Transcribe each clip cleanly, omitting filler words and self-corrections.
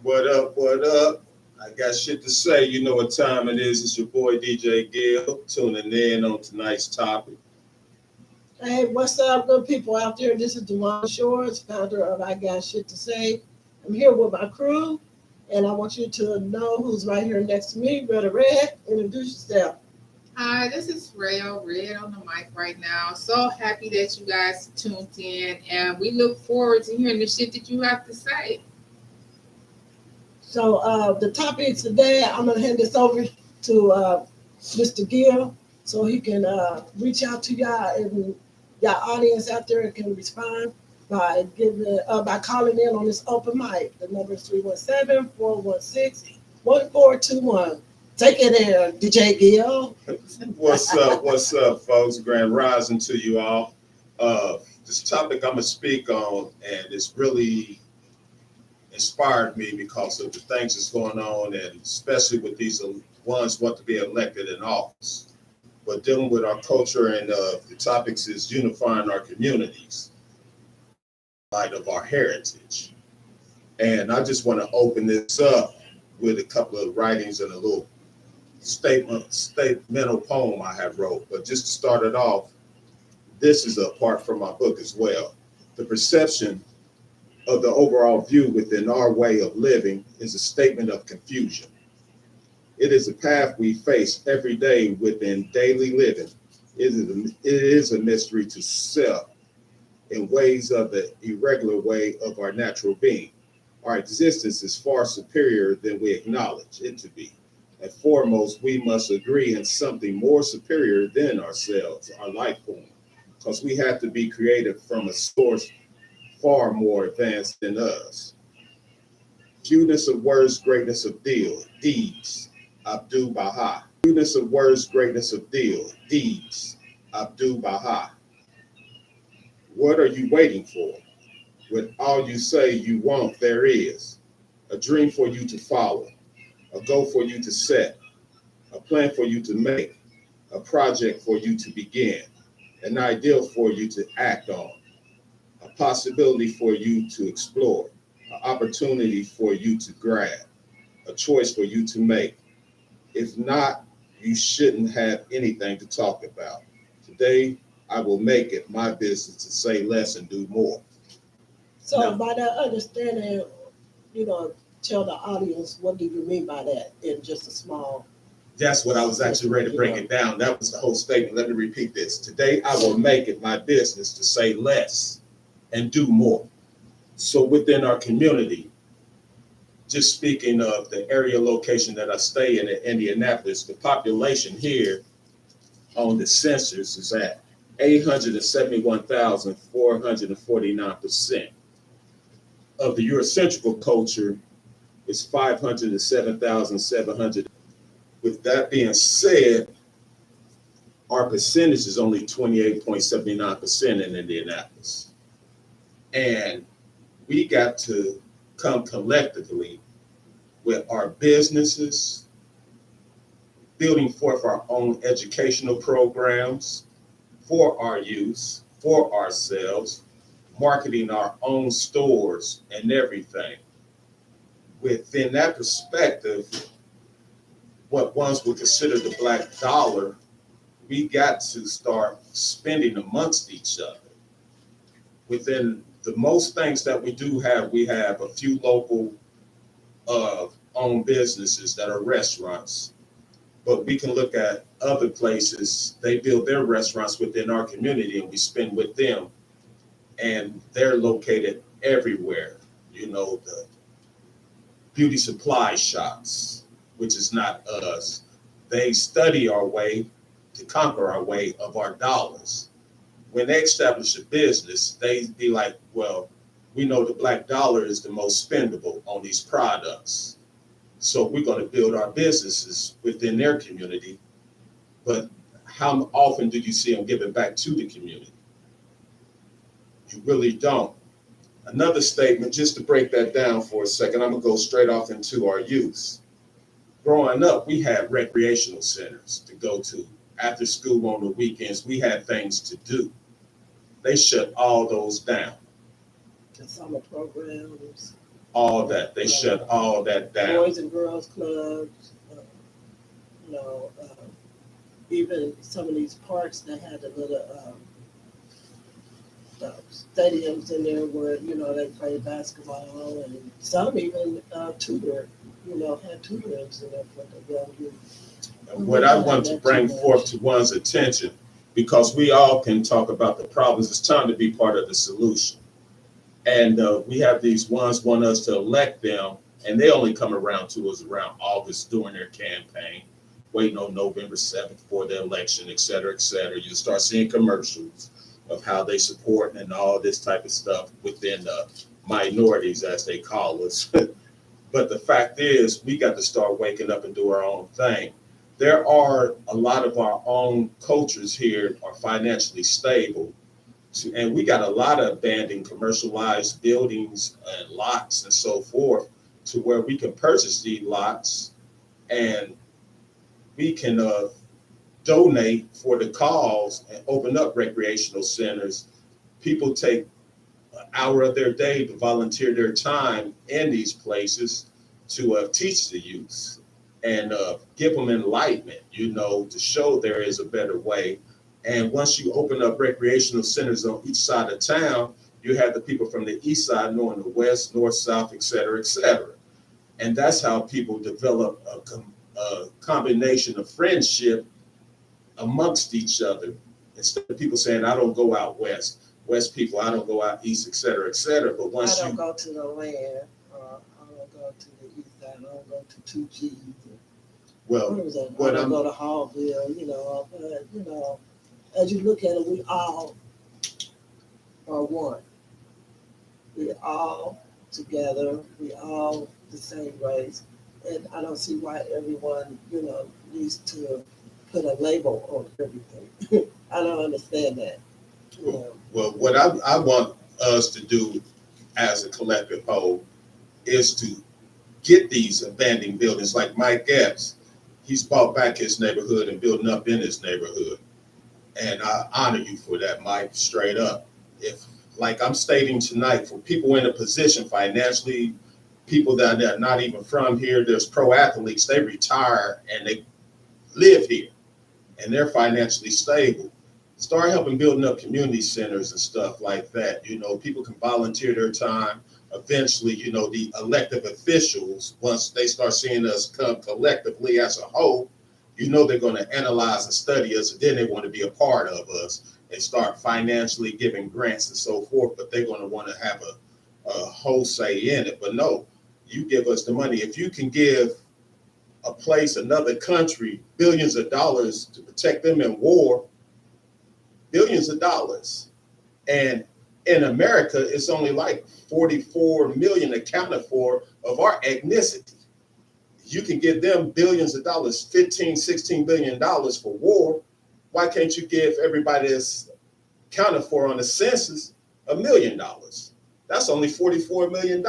What up? What up? I got shit to say. You know what time it is. It's your boy DJ Gill tuning in on tonight's topic. Hey, what's up, good people out there? This is Dewan Shores, founder of I Got Shit to Say. I'm here with my crew, and I want you to know who's right here next to me. Brother Red, introduce yourself. Hi, this is Rayo Red on the mic right now. So happy that you guys tuned in, and we look forward to hearing the shit that you have to say. So, the topic today, I'm going to hand this over to Mr. Gill so he can reach out to y'all and y'all audience out there and can respond by calling in on this open mic. The number is 317-416-1421. Take it there, DJ Gill. What's up? What's up, folks? Grand rising to you all. This topic I'm gonna speak on, and it's really inspired me because of the things that's going on, and especially with these ones want to be elected in office. But dealing with our culture, and the topics is unifying our communities, in light of our heritage. And I just want to open this up with a couple of writings and a little statemental poem I have wrote. But just to start it off, this is a part from my book as well. The perception of the overall view within our way of living is a statement of confusion. It is a path we face every day within daily living. It is a mystery to self in ways of the irregular way of our natural being. Our existence is far superior than we acknowledge it to be. And foremost, we must agree in something more superior than ourselves, our life form, because we have to be created from a source far more advanced than us. Fewness of words, greatness of deeds. Abdul Baha. Fewness of words, greatness of deeds. Abdul Baha. What are you waiting for? With all you say you want, there is a dream for you to follow, a goal for you to set, a plan for you to make, a project for you to begin, an ideal for you to act on, a possibility for you to explore, an opportunity for you to grab, a choice for you to make. If not, you shouldn't have anything to talk about. Today, I will make it my business to say less and do more. So, No. by that understanding, tell the audience what do you mean by that in just a small. That's what I was actually ready to break it down. That was the whole statement. Let me repeat this. Today, I will make it my business to say less and do more. So within our community, just speaking of the area location that I stay in Indianapolis, the population here on the census is at 871,449%. Of the Eurocentrical culture is 507,700. With that being said, our percentage is only 28.79% in Indianapolis. And we got to come collectively with our businesses, building forth our own educational programs for our youth, for ourselves, marketing our own stores and everything. Within that perspective, what ones would consider the black dollar, we got to start spending amongst each other. Within the most things that we do have, we have a few local owned businesses that are restaurants, but we can look at other places. They build their restaurants within our community and we spend with them, and they're located everywhere. The beauty supply shops, which is not us. They study our way to conquer our way of our dollars. When they establish a business, they be like, well, we know the black dollar is the most spendable on these products. So we're going to build our businesses within their community. But how often do you see them giving back to the community? You really don't. Another statement, just to break that down for a second, I'm going to go straight off into our youth. Growing up, we had recreational centers to go to. After school on the weekends, we had things to do. They shut all those down. The summer programs. all that. They shut all that down. Boys and girls clubs, you know, even some of these parks that had the little stadiums in there where, you know, they play basketball, and some even tutor, you know, had tutorings in there for the young youth. What I want to bring forth to one's attention, because we all can talk about the problems, it's time to be part of the solution. And we have these ones want us to elect them, and they only come around to us around August during their campaign, waiting on November 7th for the election, et cetera, et cetera. You start seeing commercials of how they support and all this type of stuff within the minorities, as they call us. But the fact is, we got to start waking up and do our own thing. There are a lot of our own cultures here are financially stable. And we got a lot of abandoned commercialized buildings and lots and so forth, to where we can purchase these lots and we can donate for the cause and open up recreational centers. People take an hour of their day to volunteer their time in these places to teach the youth and give them enlightenment, you know, to show there is a better way. And once you open up recreational centers on each side of town, you have the people from the east side knowing the west, north, south, et cetera, et cetera. And that's how people develop a combination of friendship amongst each other. Instead of people saying, I don't go out west, west people, I don't go out east, et cetera, et cetera. But once I don't go to the land, I don't go to the east side, I don't go to 2Gs. well, I don't go to Hallville, you know, but, you know, as you look at it, we all are one. We're all together, we all the same race. And I don't see why everyone, you know, needs to put a label on everything. I don't understand that. You know. Well, what I want us to do as a collective whole is to get these abandoned buildings like Mike Epps. He's bought back his neighborhood and building up in his neighborhood. And I honor you for that, Mike, straight up. If, like I'm stating tonight, for people in a position financially, people that are not even from here, there's pro athletes, they retire and they live here and they're financially stable. Start helping building up community centers and stuff like that. You know, people can volunteer their time. Eventually, you know, the elected officials, once they start seeing us come collectively as a whole, you know, they're going to analyze and study us, and then they want to be a part of us and start financially giving grants and so forth. But they're going to want to have a whole say in it. But no, you give us the money. If you can give a place, another country, billions of dollars to protect them in war, billions of dollars. And in America, it's only like 44 million accounted for of our ethnicity. You can give them billions of dollars, 15, 16 billion dollars for war. Why can't you give everybody that's accounted for on the census $1 million? That's only $44 million.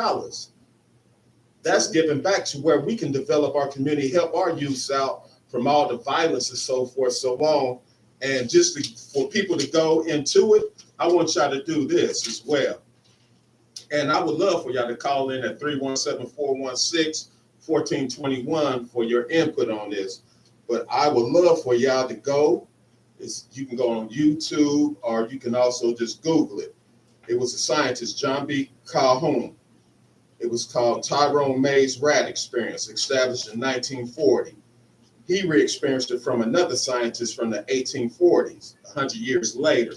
That's giving back to where we can develop our community, help our youths out from all the violence and so forth, so on. And just for people to go into it, I want y'all to do this as well. And I would love for y'all to call in at 317-416-1421 for your input on this. But I would love for y'all to go. You can go on YouTube, or you can also just Google it. It was a scientist, John B. Calhoun. It was called Tyrone May's rat experience, established in 1940. He re-experienced it from another scientist from the 1840s, 100 years later.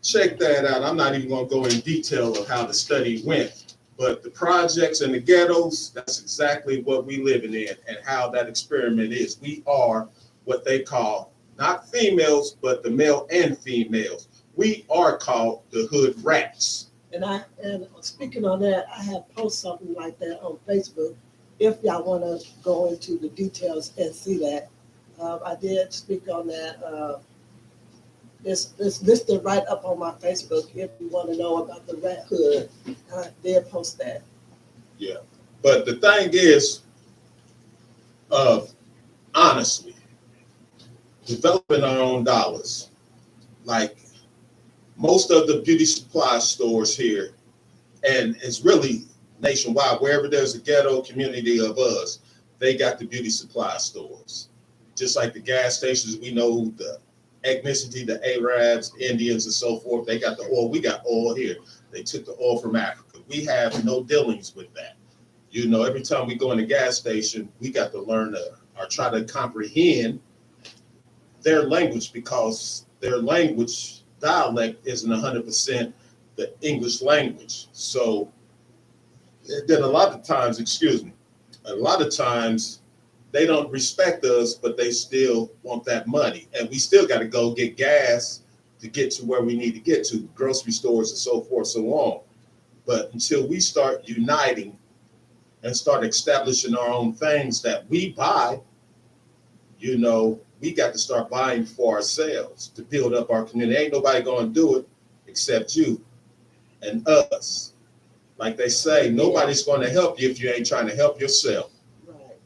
Check that out. I'm not even going to go in detail of how the study went, but the projects and the ghettos, that's exactly what we living in and how that experiment is. We are what they call not females, but the male and females. We are called the hood rats. And speaking on that, I have posted something like that on Facebook. If y'all want to go into the details and see that, I did speak on that. It's listed right up on my Facebook if you want to know about the rat hood. I did post that. Yeah, but the thing is, honestly, developing our own dollars, like most of the beauty supply stores here, and it's really nationwide, wherever there's a ghetto community of us, they got the beauty supply stores. Just like the gas stations, we know the ethnicity, the Arabs, Indians, and so forth. They got the oil. We got oil here. They took the oil from Africa. We have no dealings with that. You know, every time we go in the gas station, we got to learn or try to comprehend their language, because their language dialect isn't 100% the English language. So then a lot of times, a lot of times they don't respect us, but they still want that money. And we still got to go get gas to get to where we need to get to, grocery stores and so forth, so on. But until we start uniting and start establishing our own things that we buy, you know, we got to start buying for ourselves to build up our community. Ain't nobody going to do it except you and us. Like they say, nobody's going to help you if you ain't trying to help yourself. Right.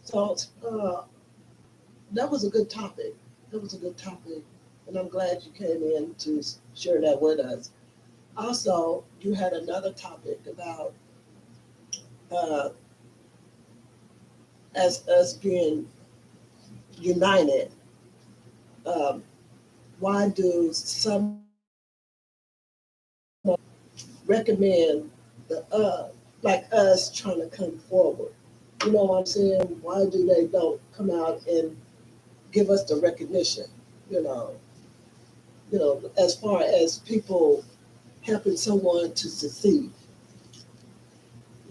So that was a good topic. And I'm glad you came in to share that with us. Also, you had another topic about as us being united. Why do some recommend like us trying to come forward? You know what I'm saying? Why do they don't come out and give us the recognition? You know, as far as people helping someone to succeed.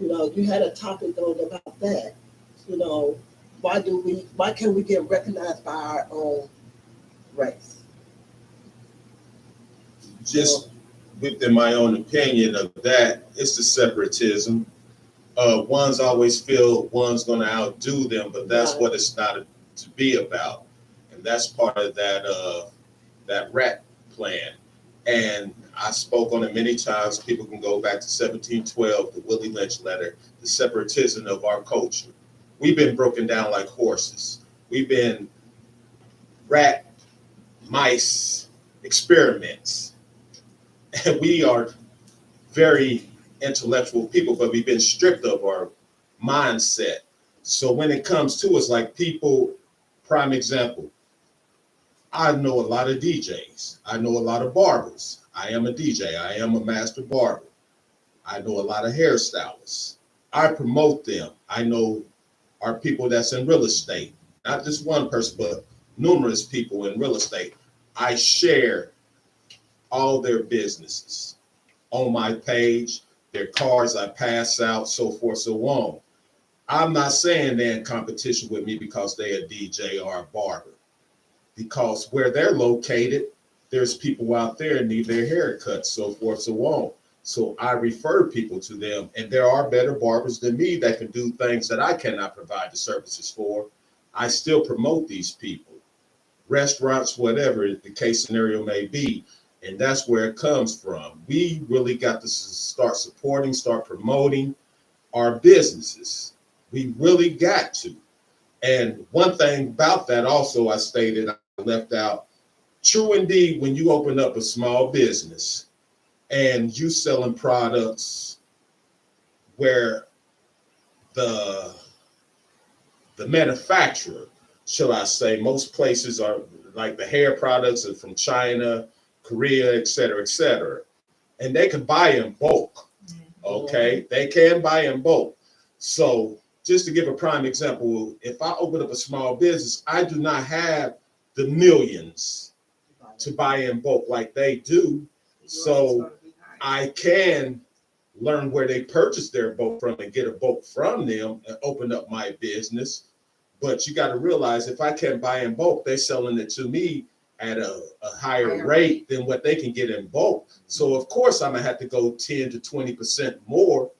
You know, you had a topic on about that. You know, why can't we get recognized by our own race? Just within my own opinion of that, it's the separatism. One's always feel one's going to outdo them, but that's Right. what it's not to be about. And that's part of that rat plan. And I spoke on it many times. People can go back to 1712, the Willie Lynch letter, the separatism of our culture. We've been broken down like horses. We've been rat, mice, experiments. And we are very intellectual people, but we've been stripped of our mindset. So when it comes to us, like people, prime example, I know a lot of DJs. I know a lot of barbers. I am a DJ. I am a master barber. I know a lot of hairstylists. I promote them. I know our people that's in real estate, not just one person, but numerous people in real estate. I share all their businesses on my page, their cars I pass out, so forth, so on. I'm not saying they're in competition with me because they're a DJ or a barber, because where they're located, there's people out there that need their haircuts, so forth, so on. So I refer people to them, and there are better barbers than me that can do things that I cannot provide the services for. I still promote these people, restaurants, whatever the case scenario may be. And that's where it comes from. We really got to start supporting, start promoting our businesses. We really got to. And one thing about that also, I stated, I left out, true indeed, when you open up a small business and you selling products where the manufacturer, shall I say, most places are like the hair products are from China, Korea, et cetera, and they can buy in bulk. Okay, they can buy in bulk. So just to give a prime example, if I open up a small business, I do not have the millions to buy in bulk like they do. So I can learn where they purchase their bulk from and get a bulk from them and open up my business. But you got to realize, if I can't buy in bulk, they're selling it to me at a higher rate than what they can get in bulk. So of course I'm gonna have to go 10 to 20% more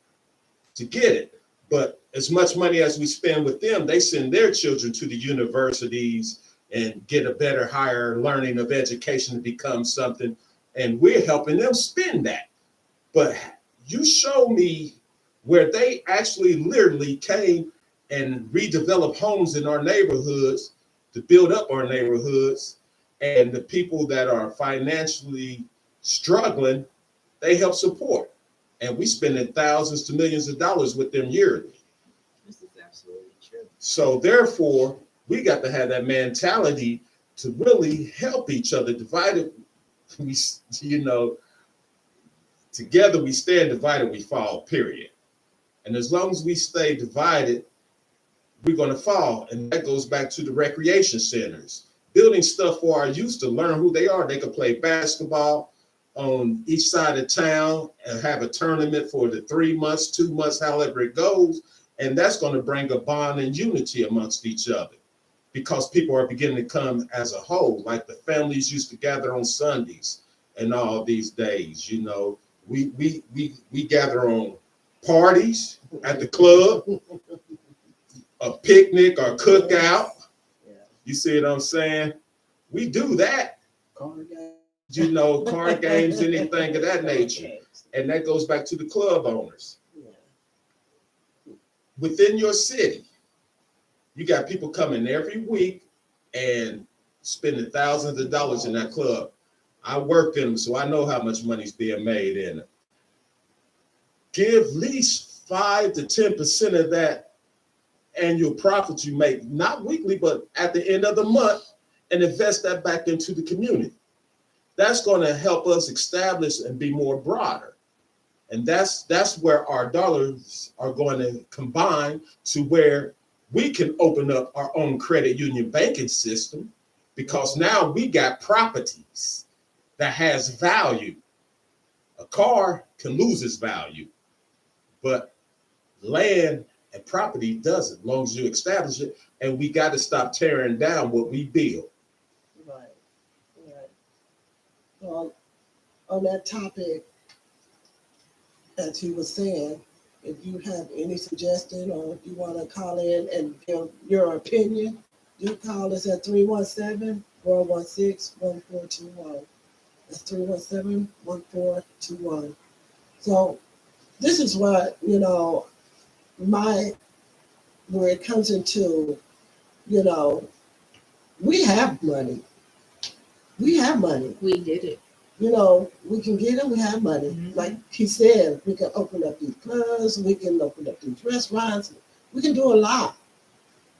to get it. But as much money as we spend with them, they send their children to the universities and get a better, higher learning of education to become something. And we're helping them spend that. But you show me where they actually literally came and redeveloped homes in our neighborhoods to build up our neighborhoods. And the people that are financially struggling, they help support. and we spending thousands to millions of dollars with them yearly. This is absolutely true. So therefore, we got to have that mentality to really help each other. Divided, we, together we stand, divided we fall, period. And as long as we stay divided, we're going to fall. And that goes back to the recreation centers, building stuff for our youth to learn who they are. They can play basketball on each side of town and have a tournament for the 3 months, 2 months, however it goes. And that's going to bring a bond and unity amongst each other, because people are beginning to come as a whole, like the families used to gather on Sundays and all these days. We gather on parties at the club, a picnic or cookout. Yeah. You see what I'm saying? We do that, Card game. card games, anything of that nature. And that goes back to the club owners. Yeah. Within your city, you got people coming every week and spending thousands of dollars in that club. I worked in them, so I know how much money's being made in it. Give at least 5 to 10% of that annual profit you make, not weekly, but at the end of the month, and invest that back into the community. That's going to help us establish and be more broader. And that's where our dollars are going to combine to where we can open up our own credit union banking system, because now we got properties that has value. A car can lose its value, but land and property doesn't, as long as you establish it. And we got to stop tearing down what we build. Right. Well, on that topic, as he was saying, if you have any suggestion or if you want to call in and give your opinion, you call us at 317-416-1421. That's 317-1421. So this is what, where it comes into, we have money. We have money. We did it. We can get it, we have money. Mhm. Like he said, we can open up these clubs, we can open up these restaurants, we can do a lot.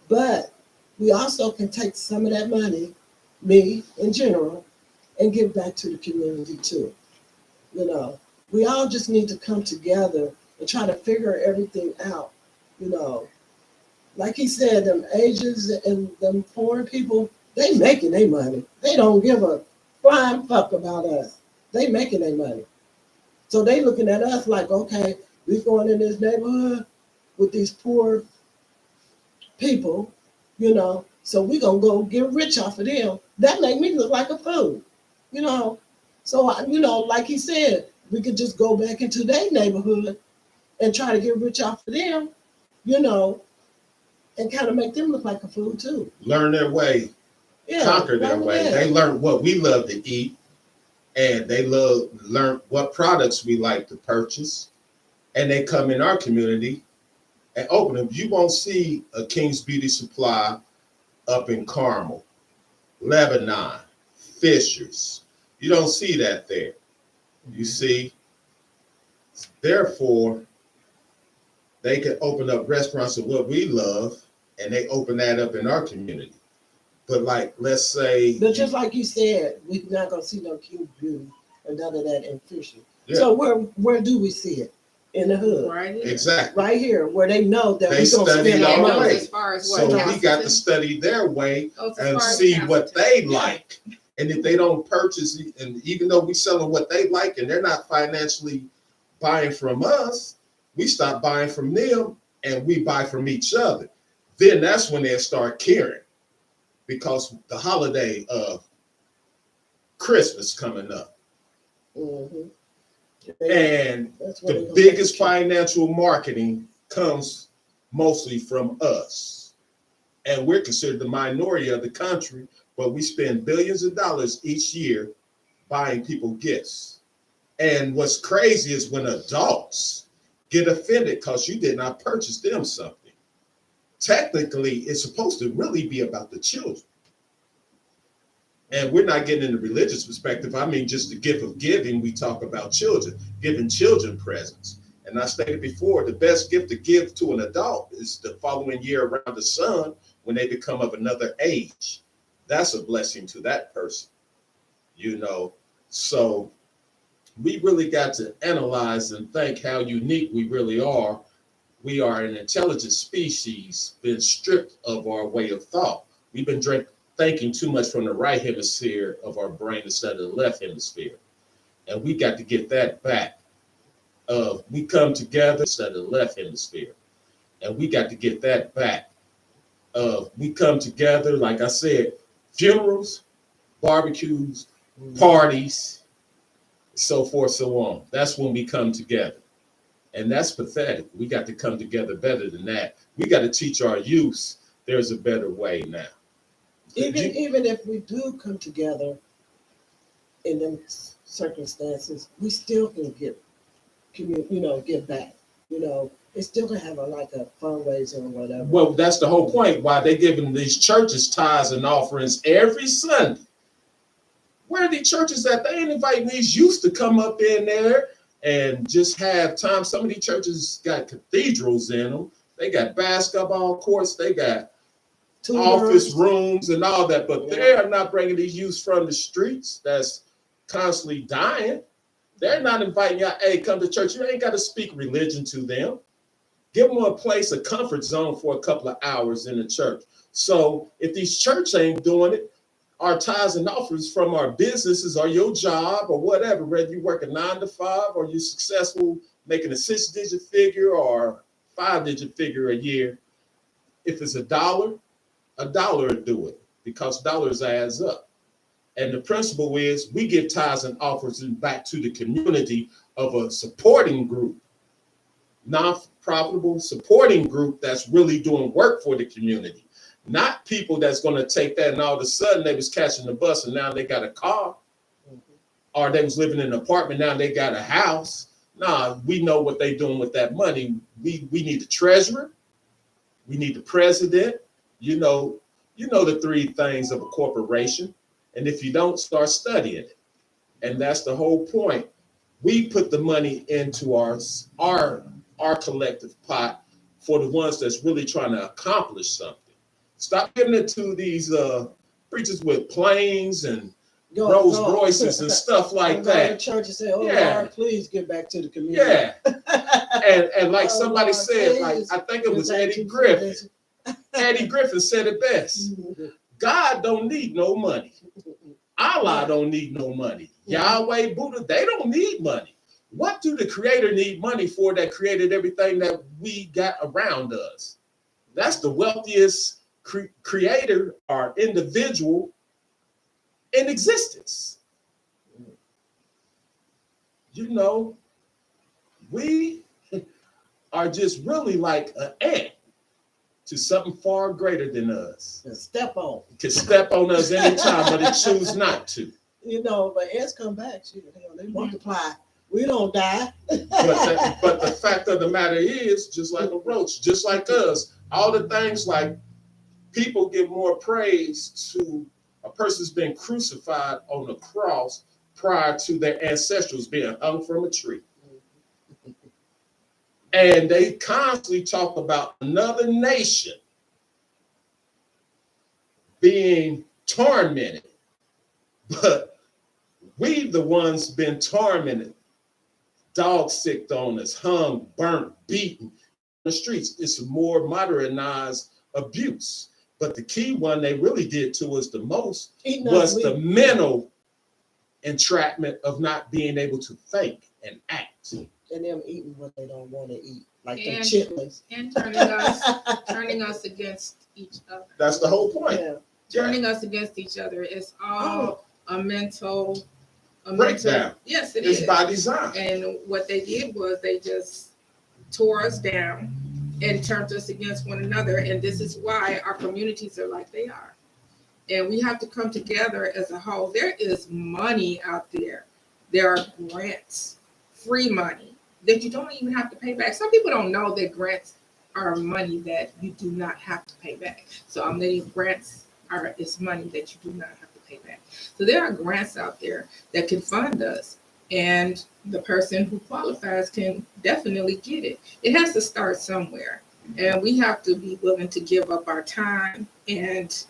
But we also can take some of that money, me in general, and give back to the community too. We all just need to come together and try to figure everything out. Like he said, them Asians and them foreign people, they making their money. They don't give a flying fuck about us. They making their money. So they looking at us like, okay, we going in this neighborhood with these poor people, so we gonna go get rich off of them. That make me look like a fool, So, like he said, we could just go back into their neighborhood and try to get rich off of them, and kind of make them look like a fool too. Learn their way, conquer their way. Yeah. They learn what we love to eat, and they learn what products we like to purchase, and they come in our community and open them. You won't see a King's Beauty Supply up in Carmel, Lebanon, Fishers. You don't see that there. You see, therefore, they can open up restaurants of what we love, and they open that up in our community. But like, let's say, But just like you said, we're not gonna see no King's Beauty and none of that in Fisher. Yeah. So where do we see it? In the hood. Right here. exactly. Right here, where they know that They we're gonna study spend our our Goes money. way. as far as So what we got to Castleton- study their way goes as and far as see what Castleton. they Yeah. like. And if they don't purchase, and even though we selling what they like and they're not financially buying from us, we stop buying from them and we buy from each other. Then that's when they start caring, because the holiday of Christmas coming up. Mhm. And That's where the they gonna biggest make it. financial marketing comes mostly from us. And we're considered the minority of the country, but we spend billions of dollars each year buying people gifts. And what's crazy is when adults get offended because you did not purchase them something. Technically, it's supposed to really be about the children. And we're not getting into religious perspective. I mean, just the gift of giving, we talk about children, giving children presents. And I stated before, the best gift to give to an adult is the following year around the sun when they become of another age. That's a blessing to that person, you know. So we really got to analyze and think how unique we really are. We are an intelligent species, been stripped of our way of thought. We've been thinking too much from the right hemisphere of our brain instead of the left hemisphere. And we got to get that back. We come together instead of the left hemisphere. And we got to get that back. We come together, like I said, funerals, barbecues, parties, so forth, so on. That's when we come together. And that's pathetic. We got to come together better than that. We got to teach our youth there's a better way now. Even if we do come together in them circumstances, we still can give back. They still can have a fundraiser or whatever. Well, that's the whole point. Why they giving these churches tithes and offerings every Sunday. Where are these churches at? They ain't inviting these youth to come up in there and just have time. Some of these churches got cathedrals in them. They got basketball courts. They got office rooms and all that, but they are not bringing these youth from the streets that's constantly dying. They're not inviting y'all, hey, come to church. You ain't got to speak religion to them. Give them a place, a comfort zone for a couple of hours in the church. So if these church ain't doing it, our tithes and offerings from our businesses or your job or whatever, whether you work a 9 to 5 or you're successful making a 6-digit figure or 5-digit figure a year, if it's $1 will do it because dollars adds up. And the principle is we give tithes and offerings back to the community of a supporting group, non-profitable supporting group that's really doing work for the community, not people that's going to take that and all of a sudden they was catching the bus and now they got a car, or they was living in an apartment, now they got a house. Nah, we know what they doing with that money. We need the treasurer, we need the president. You know the 3 things of a corporation. And if you don't, start studying it. And that's the whole point. We put the money into our collective pot for the ones that's really trying to accomplish something. Stop giving it to these preachers with planes and Rolls Royces and stuff like that. Go to church and say, Lord, please get back to the community. Yeah. and like somebody said, like I think it was Eddie Griffin. Eddie Griffin said it best. God don't need no money. Allah don't need no money. Yahweh, Buddha, they don't need money. What do the creator need money for that created everything that we got around us? That's the wealthiest creator or individual in existence. We are just really like an ant to something far greater than us. Can step on us anytime, but it choose not to. But ants come back. They multiply. We don't die. But the fact of the matter is, just like a roach, just like us, all the things like people give more praise to a person's been crucified on a cross prior to their ancestors being hung from a tree. And they constantly talk about another nation being tormented. But we the ones been tormented, dog sicked on us, hung, burnt, beaten in the streets. It's a more modernized abuse. But the key one they really did to us the most was the mental entrapment of not being able to think and act. And them eating what they don't want to eat, like the chitlins. And turning us against each other. That's the whole point. Yeah. Turning us against each other. It's all a mental breakdown. Yes, it is. It's by design. And what they did was they just tore us down and turned us against one another. And this is why our communities are like they are. And we have to come together as a whole. There is money out there. There are grants, free money that you don't even have to pay back. Some people don't know that grants are money that you do not have to pay back. So I'm letting grants it's money that you do not have to pay back. So there are grants out there that can fund us, and the person who qualifies can definitely get it. It has to start somewhere, and we have to be willing to give up our time and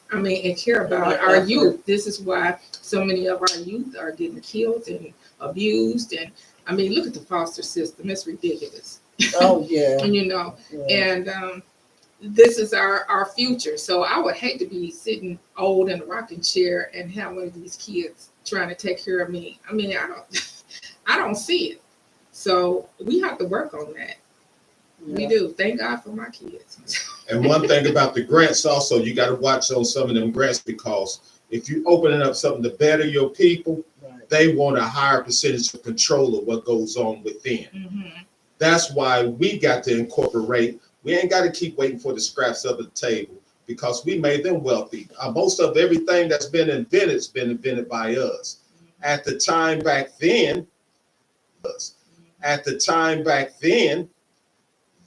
care about our youth. This is why so many of our youth are getting killed and abused, and look at the foster system. It's ridiculous. Oh yeah. Yeah. And this is our future. So I would hate to be sitting old in a rocking chair and have one of these kids trying to take care of me. I don't see it. So we have to work on that. Yeah. We do. Thank God for my kids. And one thing about the grants also, you got to watch on some of them grants, because if you opening up something to better your people, they want a higher percentage of control of what goes on within. Mm-hmm. That's why we got to incorporate. We ain't got to keep waiting for the scraps of the table, because we made them wealthy. Most of everything that's been invented has been invented by us. At the time back then,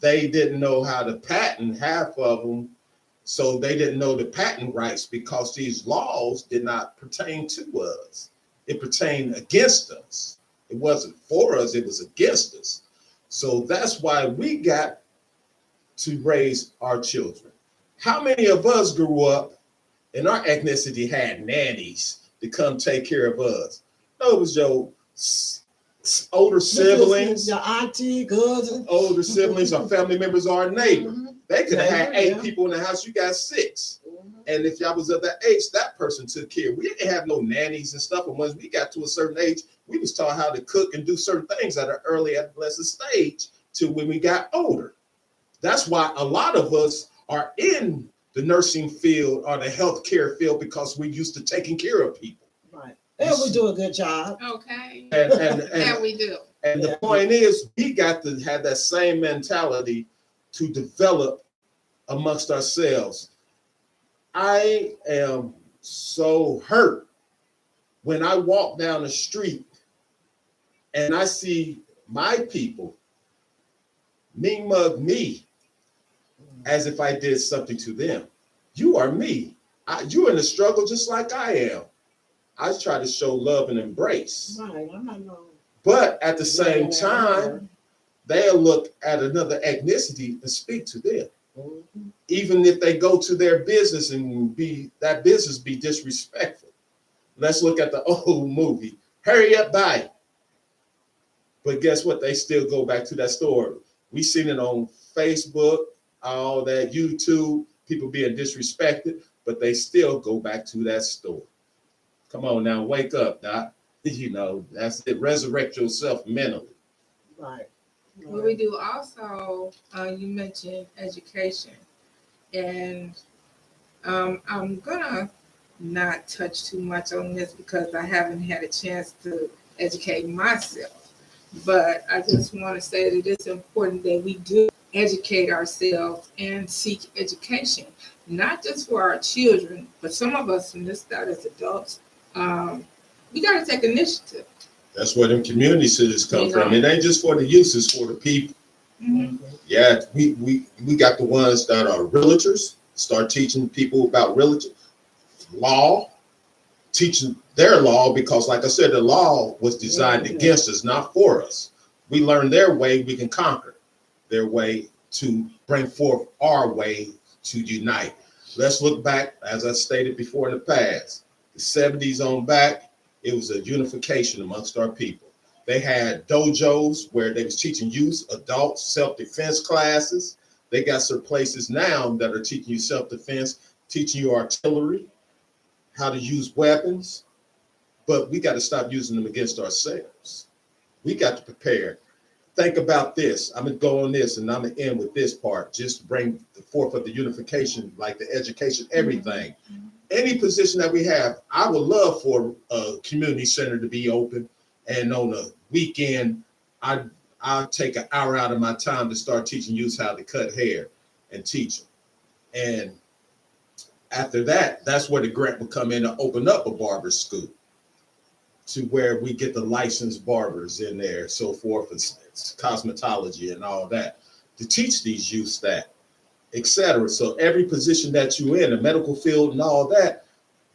they didn't know how to patent half of them. So they didn't know the patent rights, because these laws did not pertain to us. It pertained against us. It wasn't for us, it was against us. So that's why we got to raise our children. How many of us grew up and our ethnicity had nannies to come take care of us? No, it was your older siblings, your auntie, cousin, older siblings, or family members, or a neighbor. Mm-hmm. They could have had 8 people in the house. You got 6. Mm-hmm. And if y'all was of that age, that person took care. We didn't have no nannies and stuff. And once we got to a certain age, we was taught how to cook and do certain things at an early adolescent stage to when we got older. That's why a lot of us are in the nursing field or the healthcare field, because we're used to taking care of people. Right. And we do a good job. Okay. And we do. And the point is, we got to have that same mentality to develop amongst ourselves. I am so hurt when I walk down the street and I see my people mean mug me as if I did something to them. You are me. You're in a struggle just like I am. I try to show love and embrace. Right, I'm not knowing. But at the same time, they'll look at another ethnicity and speak to them. Mm-hmm. Even if they go to their business and that business be disrespectful. Let's look at the old movie, Hurry Up, Bye. But guess what? They still go back to that store. We seen it on Facebook, all that YouTube, people being disrespected, but they still go back to that store. Come on now, wake up, Doc. That's it. Resurrect yourself mentally. Right. What we do also, you mentioned education, and I'm gonna not touch too much on this because I haven't had a chance to educate myself. But I just want to say that it's important that we do educate ourselves and seek education, not just for our children, but some of us missed out as adults. We got to take initiative. That's where them community centers come from. It ain't just for the youth, it's for the people. Mm-hmm. Yeah, we got the ones that are realtors, start teaching people about realtor law, teaching their law, because like I said, the law was designed against us, not for us. We learn their way, we can conquer their way to bring forth our way to unite. Let's look back, as I stated before in the past, the 70s on back, it was a unification amongst our people. They had dojos where they was teaching youth, adults, self-defense classes. They got some places now that are teaching you self-defense, teaching you artillery, how to use weapons. But we got to stop using them against ourselves. We got to prepare. Think about this. I'm going to go on this and I'm going to end with this part, just to bring the forth of the unification, like the education, everything. Mm-hmm. Any position that we have, I would love for a community center to be open. And on a weekend, I'll take an hour out of my time to start teaching youth how to cut hair and teach them. And after that, that's where the grant will come in to open up a barber school to where we get the licensed barbers in there, so forth, and cosmetology and all that, to teach these youth that, etc. So every position that you're in, the medical field and all that,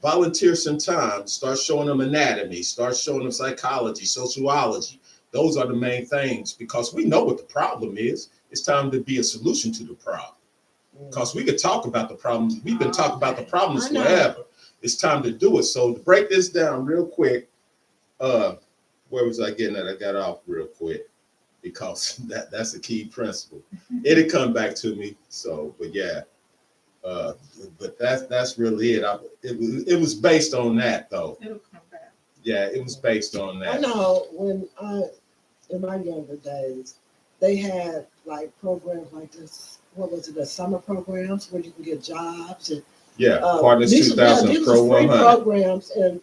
volunteer some time, start showing them anatomy, start showing them psychology, sociology. Those are the main things because we know what the problem is. It's time to be a solution to the problem. Because we could talk about the problems. We've been talking about the problems I know. forever. It's time to do it. So to break this down real quick, where was I getting at? I got off real quick because that's a key principle. It'll come back to me. So, but yeah, but that's really it. It was based on that though. It'll come back. Yeah, it was based on I that. know in my younger days, they had like programs like this. What was it? The summer programs where you can get jobs and Yeah, Partners these 2000 these Pro were free 100. programs and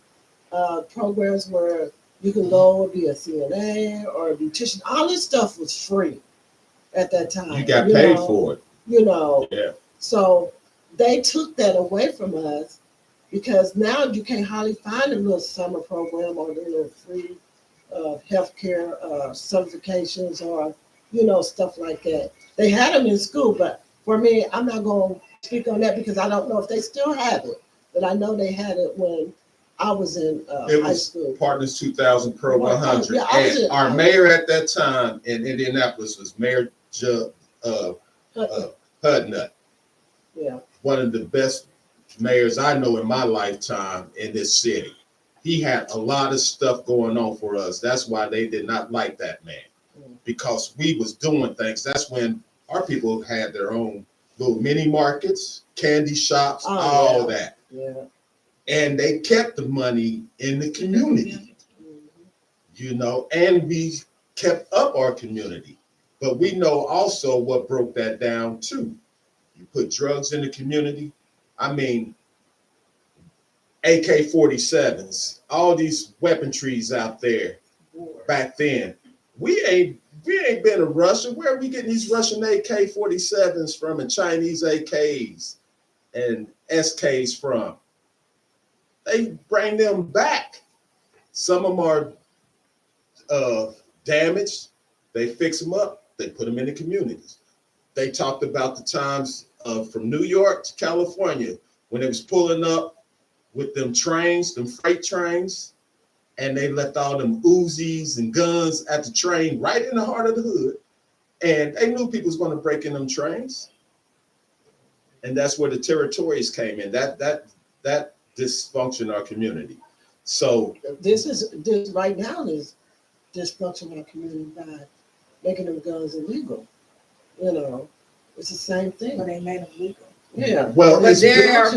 programs where you can go and be a CNA or a beautician. All this stuff was free at that time. You got paid know, for it. You know. Yeah. So they took that away from us because now you can't hardly find a little summer program or the little free healthcare certifications or stuff like that. They had them in school, but for me, I'm not going to speak on that because I don't know if they still have it. But I know they had it when I was in It high was school. Partners 2000 Pro 100. Yeah, I was and in- our mayor at that time in Indianapolis was Mayor Hudnut, Yeah. one of the best mayors I know in my lifetime in this city. He had a lot of stuff going on for us. That's why they did not like that man, because we was doing things. That's when our people had their own little mini markets, candy shops, Oh, all that. Yeah. And they kept the money in the community, and we kept up our community. But we know also what broke that down too. You put drugs in the community. I mean, AK-47s, all these weaponries out there back then. We ain't been to Russia. Where are we getting these Russian AK-47s from and Chinese AKs and SKs from? They bring them back. Some of them are damaged. They fix them up. They put them in the communities. They talked about the times from New York to California when they was pulling up with them trains, them freight trains, and they left all them Uzis and guns at the train right in the heart of the hood. And they knew people was going to break in them trains. And that's where the territories came in. That dysfunction in our community. So This right now is dysfunction in our community by making them guns illegal. It's the same thing. But they made them legal. Yeah. well, But it's, they're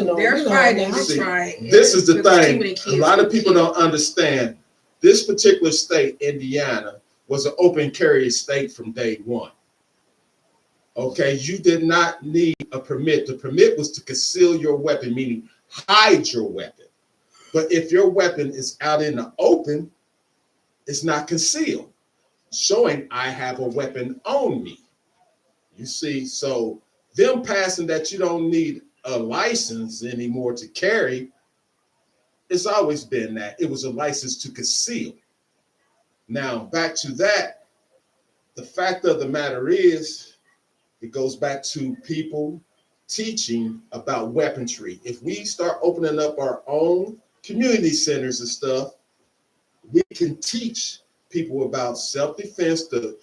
fighting to See, try. this is the because too thing. many A kids lot of get people killed. don't understand. This particular state, Indiana, was an open carry state from day one. Okay, you did not need a permit. The permit was to conceal your weapon, meaning hide your weapon. But if your weapon is out in the open, it's not concealed, showing I have a weapon on me. You see, so them passing that you don't need a license anymore to carry, it's always been that. It was a license to conceal. Now, back to that, the fact of the matter is, it goes back to people teaching about weaponry. If we start opening up our own community centers and stuff, we can teach people about self-defense, the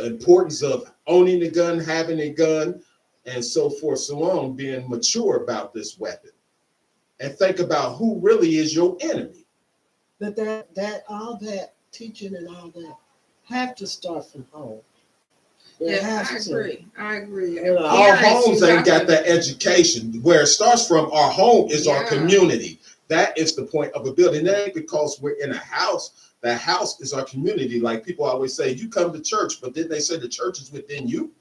importance of owning a gun, having a gun, and so forth, so on, being mature about this weapon. And think about who really is your enemy. But that all that teaching and all that have to start from home. It Yeah, has I to. agree. I agree. You know, Our Parents, homes you ain't have got to- that education. Where it starts from, our home is our Yeah. community. That is the point of a building. That ain't because we're in a house. That house is our community. Like people always say, you come to church, but then they say the church is within you.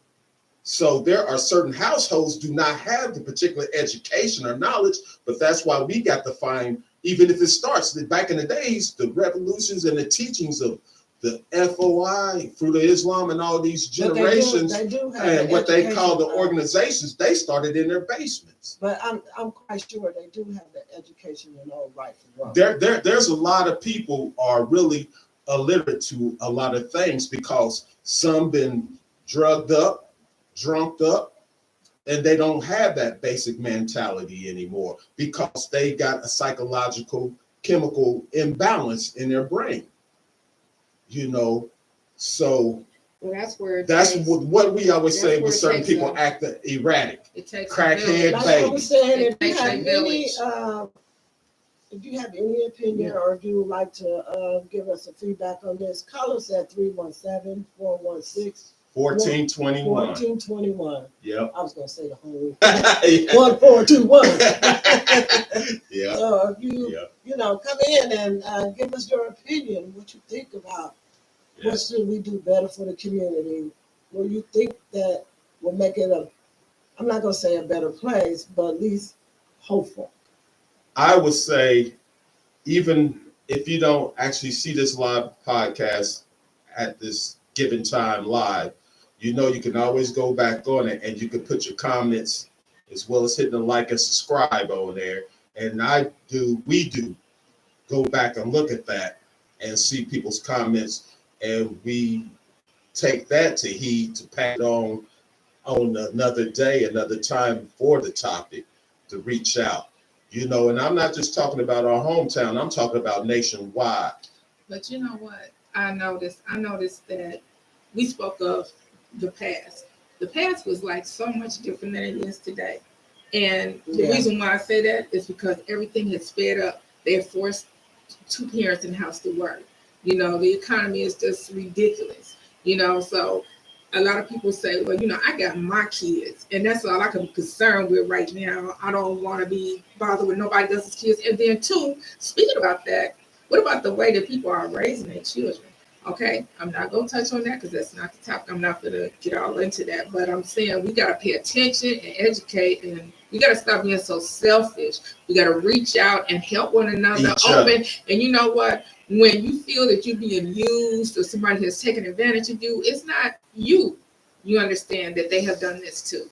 So there are certain households do not have the particular education or knowledge, but that's why we got to find, even if it starts back in the days, the revolutions and the teachings of the FOI, Fruit of Islam, and all these But generations, they do have and the what they call the education, organizations, they started in their basements. But I'm quite sure they do have the education and all right from wrong. There's a lot of people are really illiterate to a lot of things because some been drugged up, drunked up, and they don't have that basic mentality anymore because they got a psychological chemical imbalance in their brain. You know, so Well, that's where that's what we always say that's where with it certain takes people a- acting erratic. it takes a Crackhead village. Like baby. I was saying, It if you takes have a any, village. if you have any opinion or if you would like to give us a feedback on this, call us at 317-416-1421. 1421. Yep. I was gonna say the whole Yeah. 1421. Yeah. So if you Yeah. you know come in and give us your opinion, what you think about what should we do better for the community, what you think that will make it I'm not gonna say a better place, but at least hopeful. I would say, even if you don't actually see this live podcast at this given time live, you know you can always go back on it and you can put your comments as well as hitting the like and subscribe on there. And we do go back and look at that and see people's comments, and we take that to heed to pass it on another day, another time for the topic to reach out. You know, and I'm not just talking about our hometown, I'm talking about nationwide. But you know what? I noticed that we spoke of the past. The past was like so much different than it is today. And the reason why I say that is because everything has sped up. They have forced two parents in the house to work. You know, the economy is just ridiculous. You know, so a lot of people say, well, you know, I got my kids, and that's all I can be concerned with right now. I don't want to be bothered with nobody else's kids. And then, two, speaking about that, what about the way that people are raising their children? Okay, I'm not going to touch on that because that's not the topic. I'm not going to get all into that. But I'm saying we got to pay attention and educate, and we got to stop being so selfish. We got to reach out and help one another. Open. And you know what? When you feel that you're being used or somebody has taken advantage of you, it's not you. You understand that they have done this too.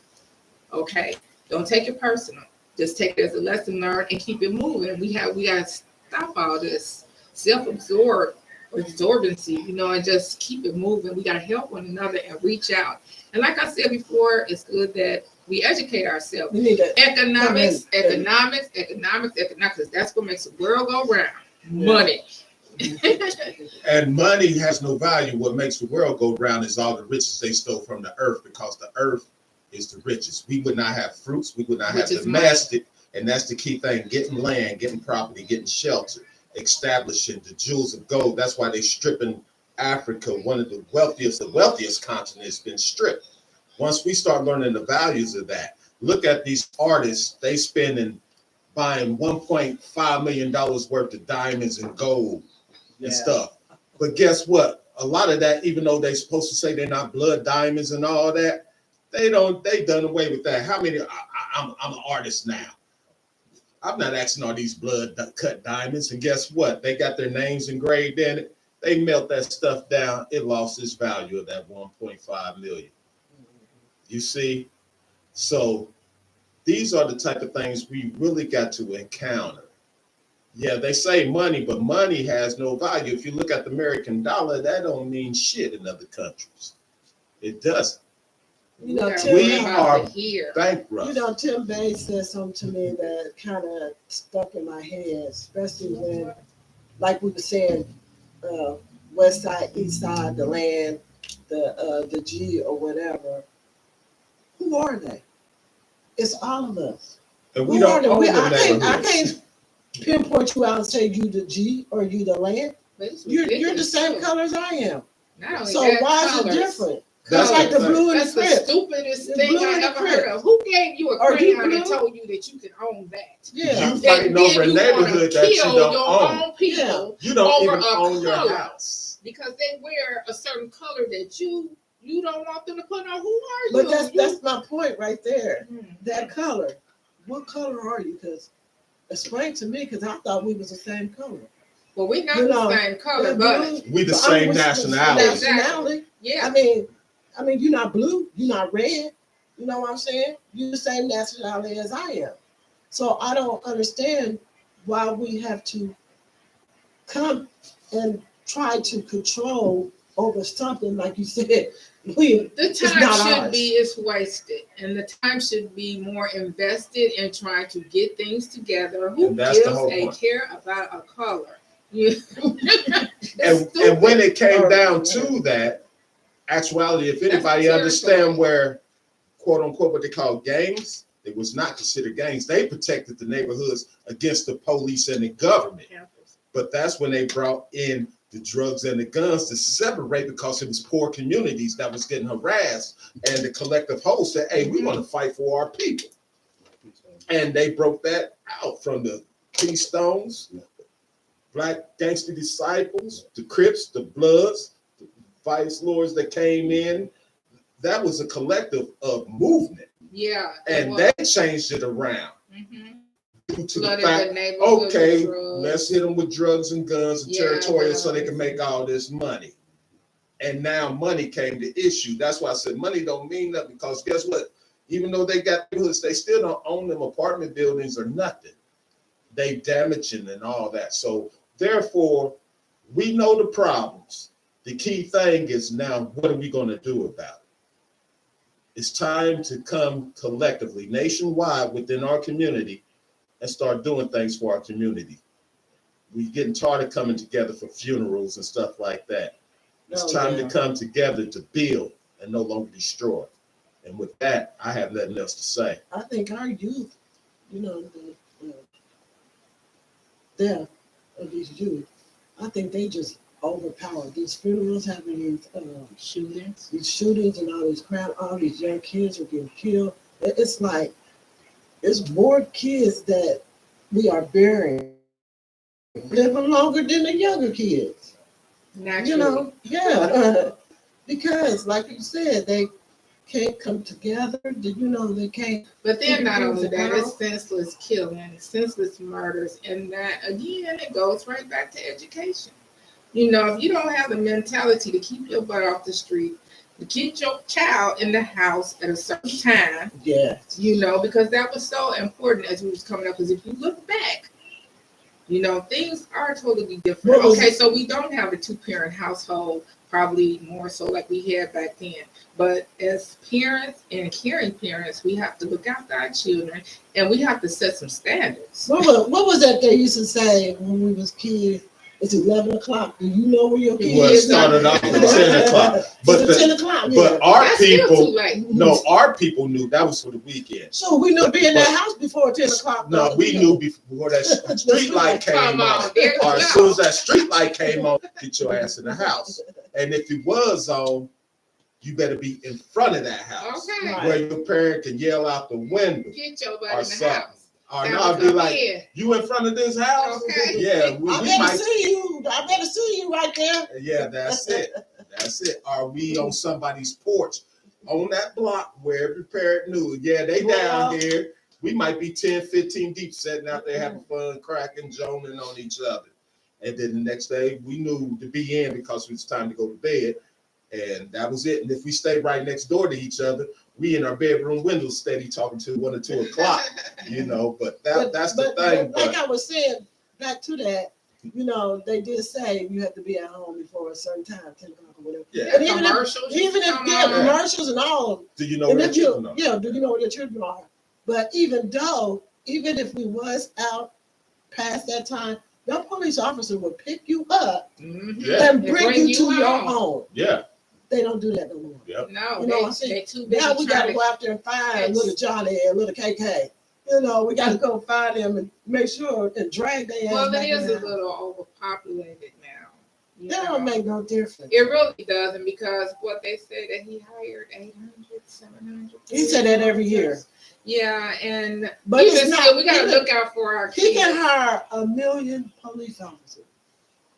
Okay? Don't take it personal. Just take it as a lesson learned and keep it moving. We got to stop all this absorbency, you know, and just keep it moving. We got to help one another and reach out. And like I said before, it's good that we educate ourselves. We need to Economics, because that's what makes the world go round. Money. And money has no value. What makes the world go round is all the riches they stole from the earth, because the earth is the richest. We would not have fruits. We would not have domestic. And that's the key thing: getting land, getting property, getting shelter, establishing the jewels of gold. That's why they're stripping Africa, one of the wealthiest continents, been stripped. Once we start learning the values of that, look at these artists. They spending buying $1.5 million worth of diamonds and gold and stuff. But guess what? A lot of that, even though they're supposed to say they're not blood diamonds and all that, they done away with that. How many? I'm an artist now. I'm not asking all these blood cut diamonds. And guess what? They got their names engraved in it. They melt that stuff down. It lost its value of that 1.5 million. You see? So these are the type of things we really got to encounter. Yeah, they say money, but money has no value. If you look at the American dollar, that don't mean shit in other countries. It doesn't. You know, We are bankrupt. You know, Tim Bay said something to me that kind of stuck in my head, especially when, like we were saying, west side, east side, the land, the G or whatever. Who are they? It's all of us. And we don't own the neighborhoods. I can't pinpoint you out and say you the G or you the land. You're the same color as I am. So why is it different? That's like the blue and the crib. That's the stupidest thing I ever heard of. Who gave you a crayon and told you that you can own that? Yeah. You fighting over a neighborhood that you don't own. Own people you don't over even own your house. Because they wear a certain color that you don't want them to put on. Who are you? But that's my point right there. That color. What color are you? Because explain to me, because I thought we was the same color. Well, we're not the same color, but we the same nationality. Yeah. I mean, you're not blue, you're not red. You know what I'm saying? You're the same nationality as I am. So I don't understand why we have to come and try to control over something, like you said, We, The it's time not should ours. be is wasted, and the time should be more invested in trying to get things together. Who And that's the gives whole a point. care about a color? You, And when it came Or- down to that, actuality, if anybody territory. understand where quote unquote what they call gangs, it was not considered gangs. They protected the neighborhoods against the police and the government. But that's when they brought in the drugs and the guns to separate, because it was poor communities that was getting harassed, and the collective whole said, hey, we want to fight for our people. And they broke that out from the Keystones, Black Gangster Disciples, the Crips, the Bloods, the Vice Lords that came in. That was a collective of movement, Yeah, and they changed it around due to the flooded fact, the neighborhood with okay, drugs. let's hit them with drugs and guns and Yeah, territorial so they whatever. can make all this money. And now money came to issue. That's why I said money don't mean nothing, because guess what? Even though they got neighborhoods, they still don't own them apartment buildings or nothing. They damaging and all that. So therefore, we know the problems. The key thing is now, what are we going to do about it? It's time to come collectively, nationwide, within our community, and start doing things for our community. We're getting tired of coming together for funerals and stuff like that. It's time to come together to build and no longer destroy. And with that, I have nothing else to say. I think our youth, the death of these youth, I think they just overpower these funerals, having these shootings and all these crap, all these young kids are getting killed. It's like, it's more kids that we are burying living longer than the younger kids. Naturally. Because like you said, they can't come together. Did you know they can't? But then not only that, How? it's senseless killing, senseless murders, and that again, it goes right back to education. If you don't have the mentality to keep your butt off the street, to keep your child in the house at a certain time, Yes. because that was so important as we was coming up. Because if you look back, things are totally different. What was Okay, it? so we don't have a 2-parent household, probably more so like we had back then. But as parents and caring parents, we have to look after our children, and we have to set some standards. What was that they used to say when we was kids? It's 11 o'clock. Do you know where your kids Well, it is? started off at 10 o'clock. But It's 10 the, o'clock, but our That's still too people, late. no, our people knew that was for the weekend. So we knew to be in that house before 10 o'clock. No, we knew before that street light came Come on. on, there you Or as go. soon as that street light came on, get your ass in the house. And if it was on, you better be in front of that house, Okay. Right. where your parent can yell out the window. Get your butt Or in the something. house. Or Now not be come like, in. you in front of this house? Okay. Yeah, we I better might. see you. I better see you right there. Yeah, that's it. That's it. Are we on somebody's porch on that block where every parent knew? Yeah, they Well- down here. We might be 10, 15 deep, sitting out there having fun, cracking, joning on each other. And then the next day, we knew to be in because it was time to go to bed. And that was it. And if we stayed right next door to each other, we in our bedroom windows steady talking to 1 or 2 o'clock, But that's the thing. But like But I was saying, back to that, they did say you have to be at home before a certain time, 10 o'clock or whatever. yeah, And even if- Commercials. Even if come yeah, on. commercials and all, do you know and where if the you, children are? do you know where your children are? But even if we was out past that time, your police officer would pick you up Mhm. Yeah. and bring you to your home. Yeah, They don't do that no more. yeah. No, You know what I'm saying? they too busy Now we got to trying go out there and find Ex- little Johnny and little KK. We got to go find them and make sure and drag their ass Well, back it in is the a house. little overpopulated now. That don't make no difference. It really doesn't, because what they say that he hired 800, 700. He said that every year. Yeah, and But even it's not. still, we gotta even- look out for our He can kids. hire 1 million police officers.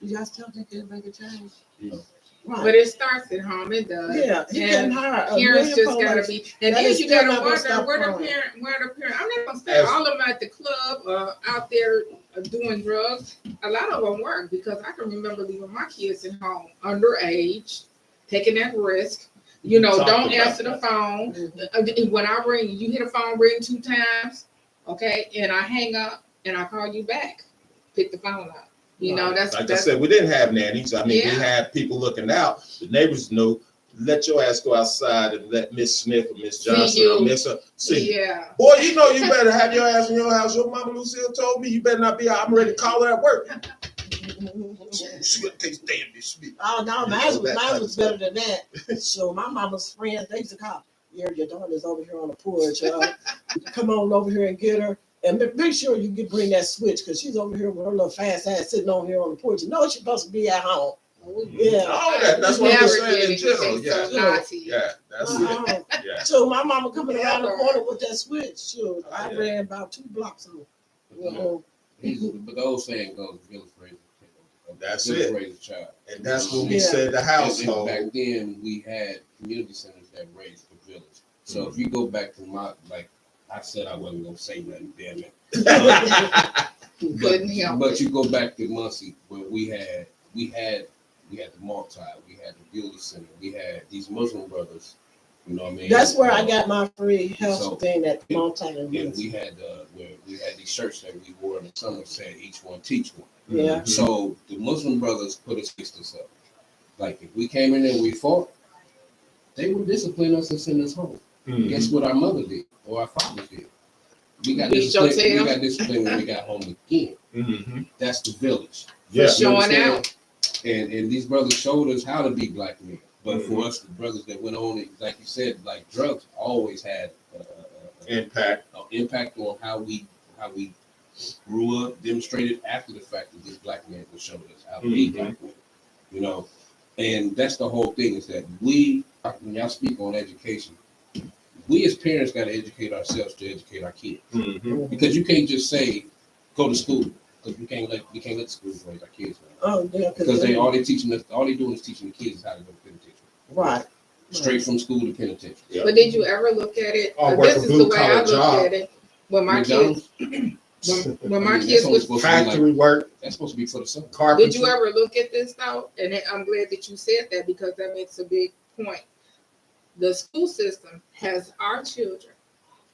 Do y'all still think it'll make a change? Mm. But Right. it starts at home. It does. Yeah, he can and hire 1 Parents million just gotta police. be, and That then is you still gotta not gonna wonder stop where the crime. parent. I'm not gonna say As- all of them at the club, out there doing drugs. A lot of them work, because I can remember leaving my kids at home underage, taking that risk. We talked Don't about answer the that. phone. Mhm. When I ring, you hear the phone ring 2 times, okay, and I hang up and I call you back. Pick the phone up. Like That's I said, we didn't have nannies. I mean, we Yeah. had people looking out. The neighbors knew. let your ass go outside and let Miss Smith or Miss See Johnson you. or Miss see. Yeah. Boy, you know you better have your ass in your house. Your mama Lucille told me you better not be out. I'm ready to call her at work. She gonna take damn this shit. Oh no, You mine know, was, that mine type was of better than that. So my mama's friends, they used to call, yeah, your daughter's over here on the porch. Come on over here and get her. And make sure you can bring that switch because she's over here with her little fast ass sitting on here on the porch. You know she's supposed to be at home. Yeah. All that's what I'm Never saying did in general. anything Yeah. so naughty. Yeah, that's Uh-uh. it. Yeah. So my mama coming around the Never. corner with that switch. Shoot, I Yeah. ran about 2 blocks on. But the old saying goes, village raises That's village it. raises a child. And that's what we Yeah. said the And household. back then, we had community centers that raised the village. So if you go back to like I said, I wasn't gonna say nothing, damn it. Couldn't help But it. you go back to Muncie, where we had the multi, we had the Beauty Center, we had these Muslim brothers. You know what I mean? That's where I got my free health So- thing at Mountain. And we had where we had these shirts that we wore in the summer said each one teach one. Yeah. So the Muslim brothers put us fixed us up. Like if we came in there and we fought, they would discipline us and send us home. Mhm. Guess what our mother did or our father did? We got Beat your disciplined. tail. We got disciplined when we got home again. Mhm. That's the village. Yeah. You Showing understand? out. And these brothers showed us how to be black men. But Mhm. for us, the brothers that went on, like you said, like drugs always had Impact. an impact on how we grew up, demonstrated after the fact that these black men were showing us how to be Mhm. black men. You know, and that's the whole thing is that we, when y'all speak on education, we as parents got to educate ourselves to educate our kids. Mhm. Because you can't just say, go to school, because we can't let the schools raise our kids. Oh, yeah. Because all they doing is teaching the kids how to go to penitentiary. Right. Straight from school to penitentiary. Yeah. But did you ever look at it? Or work This a is the blue way I collar look job. at it. When my kids, McDonald's, when my I mean, kids that's only was, supposed to be like, Factory work, that's supposed to be for the summer. carpentry. did you ever look at this though? And I'm glad that you said that because that makes a big point. The school system has our children,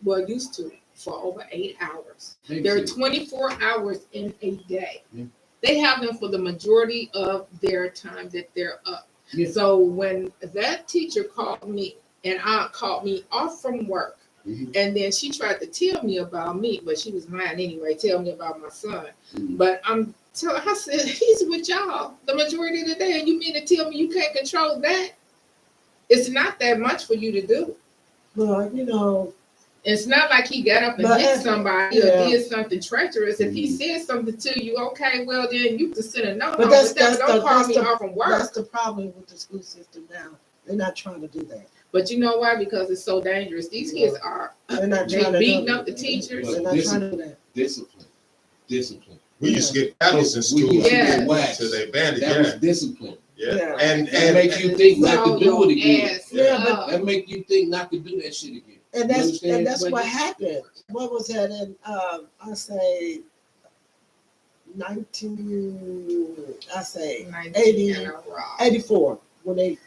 well, used to, for over 8 hours. There are 24 hours in a day. Yeah. They have them for the majority of their time that they're up. Yeah. So when that teacher called me and called me off from work, Mhm. and then she tried to tell me about me, but she was lying anyway, tell me about my son. Mhm. But I said, he's with y'all the majority of the day, and you mean to tell me you can't control that? It's not that much for you to do. Well, you know, It's not like he got up and But- hit somebody yeah. or did something treacherous. If he Mhm. said something to you, okay, well then you can send a note. But But that's- don't that's call me the- off from work. that's the problem with the school system now. They're not trying to do that. But you know why? Because it's so dangerous. These kids are They're not they trying to beating do up the that. teachers. They're not trying to do that. Discipline. We used to get paddles in We school. used to Yeah. get waxed. To their advantage, That yeah. was discipline. Yeah. Yeah. And That make you think not Blow to do it your again. ass Yeah, but- up. That make you think not to do that shit again. And You that's understand? But what you- happened. What was that in I say 84 when they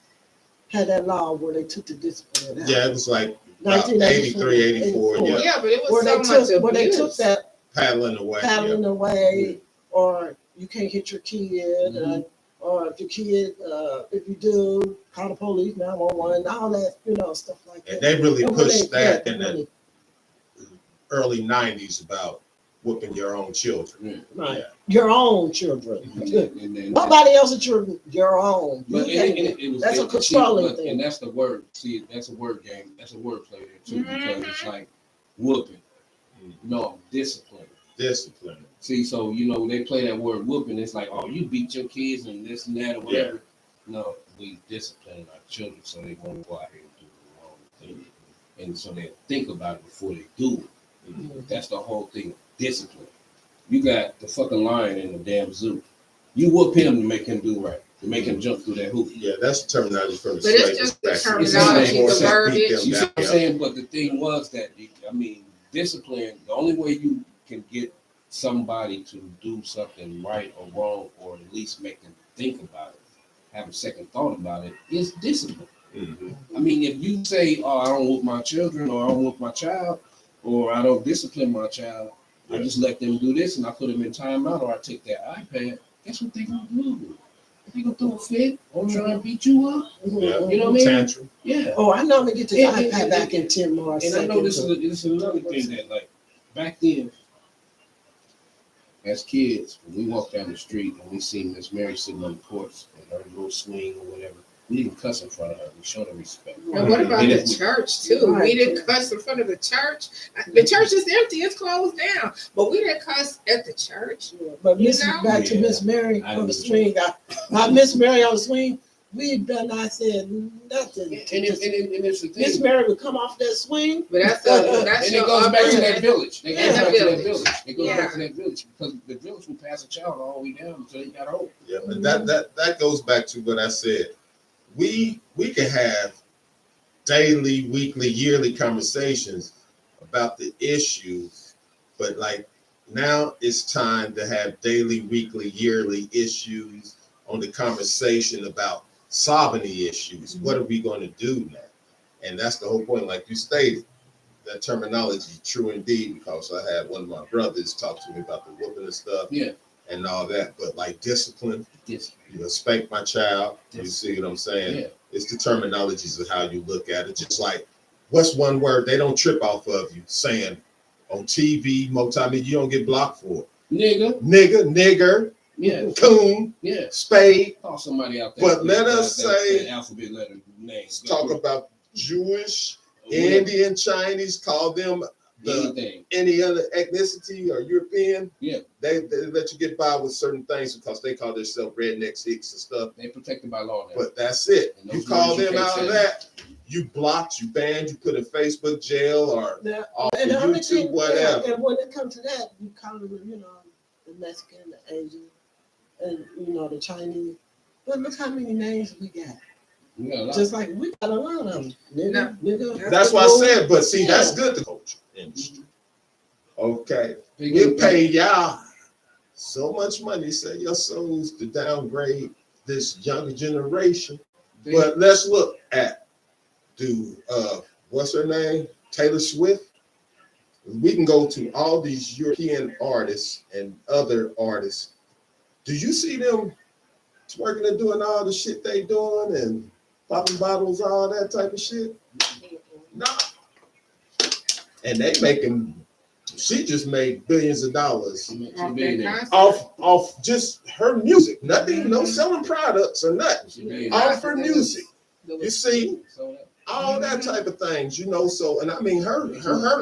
had that law where they took the discipline out. Yeah, it was like 1984, 83, 84, yeah. Yeah, but it was Where so they much took when they abuse. took that paddling away. paddling away, or you can't hit your kid, Mhm. or if your kid, if you do, call the police, 911, all that, stuff like And that. they really And when pushed they- that yeah, in the really, early 90s about whooping your own children. right. Yeah. Your own children. And then, Nobody else's children, your own. but You can't- it was that's a it- controlling but- thing. And that's the word. See, that's a word game. That's a word play there too, because it's Mhm. like whooping. Mhm. No, discipline. Discipline. See, so they play that word whooping. It's like, oh, you beat your kids and this and that or whatever. No, we discipline our children so they won't go out here and do the wrong thing, and so they think about it before they do it. Mhm. That's the whole thing. Discipline. You got the fucking lion in the damn zoo. You whoop him to make him do right, to make him jump through that hoop. Yeah, that's the terminology from the But it's slave just the perspective. terminology, the verbiage. Beat them You see what I'm down. saying? But the thing was that, discipline, the only way you can get somebody to do something right or wrong, or at least make them think about it, have a second thought about it, is discipline. Mhm. I mean, if you say, oh, I don't whoop my children, or I don't whoop my child, or I don't discipline my child, I just let them do this and I put them in timeout, or I take their iPad, guess what they're going to do? They gonna throw a fit or try and beat you up. Yeah. You know what I mean? Tantrum. Yeah. Oh, I know I'm gonna get this And- iPad back in 10 more And seconds. I know this is another thing that, like, back then, as kids, when we walked down the street and we seen Miss Mary sitting on the porch and her little swing or whatever, we didn't cuss in front of her. We showed her respect. And what about And the if we- church too? Right. We didn't cuss in front of the church. The church is empty; it's closed down. But we didn't cuss at the church. But Miss, You know? back to Yeah. Miss Mary I on the know. swing. I Miss Mary on the swing. We better not said nothing. And it's the Miss thing. Mary would come off that swing. But that's And it your goes back to that upbringing. village. It Yeah, goes back to that village. village. It goes Yeah. back to that village because the village will pass a child all the way down until they got old. Yeah, but that goes back to what I said. We can have daily, weekly, yearly conversations about the issues, but like now it's time to have daily, weekly, yearly issues on the conversation about solving the issues. What are we going to do now? And that's the whole point, like you stated. That terminology, true indeed, because I had one of my brothers talk to me about the whooping and stuff. Yeah. And all that, but like discipline, Yes. you know, spank my child. You see what I'm saying? Yeah. It's the terminologies of how you look at it. Just like, what's one word they don't trip off of you saying on TV, multimedia, you don't get blocked for it. Nigga. Nigger, Yeah. coon, Yeah. spade. Call somebody out there. But let us say- that alphabet letter name. Let's talk about Jewish, Whatever. Indian, Chinese, call them Anything. any other ethnicity or European. Yeah. They let you get by with certain things because they call themselves rednecks, hicks, and stuff. They protected by law now. But that's it. And You those call words you them can't out of say. that, you blocked, you banned, you put in Facebook jail or Now, off and the of only YouTube, thing, whatever. and when it comes to that, you call them, you know, the Mexican, the Asian, and you know, the Chinese. But look how many names we got. We got a lot. Just like we got a lot of them. Nigga, nigga. That's why I fool. said, but see, that's Yeah. good to culture industry. Okay. They We get- pay y'all so much money, say your souls to downgrade this younger generation. they- But let's look at what's her name? Taylor Swift. We can go to all these European artists and other artists. Do you see them twerking and doing all the shit they doing and popping bottles, all that type of shit? Nah. And they making, she just made billions of dollars she Off made that it. concert. off just her music. Nothing, no selling products or nothing. She made it. Off her music. There was- You see, So that- all that type of things, you know. So, and I mean, her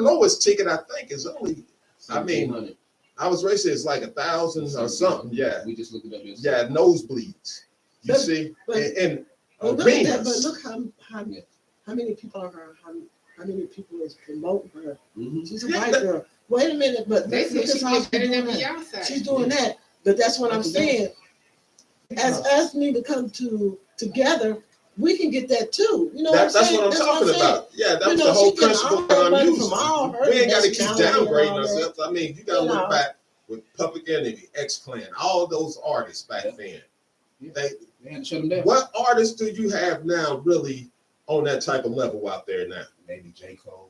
lowest ticket, I think, is only, I mean, 1,700. I was ready to say it's like 1,000 or something. Yeah, We just looked it up yesterday. yeah, nosebleeds. You But- see, but- and But look at that, but arenas. look how many people are her, how many people is promoting her. Mhm. She's a Yeah, white that- girl. Wait a minute, but They look said at she how was she's better doing than that. Beyonce. She's doing that, but that's what I'm saying. As us need to come together, we can get that too. You know what I'm That's saying? what I'm That's talking saying. about. Yeah, that You was know, the whole she getting principle all of our her money music. from all her We ain't got to keep nationality and all downgrading that. ourselves. I mean, you got to You look know. back with Public Enemy, X-Clan, all those artists back then. Yeah. They, They had to shut them down. what artists do you have now really on that type of level out there now? Maybe J. Cole.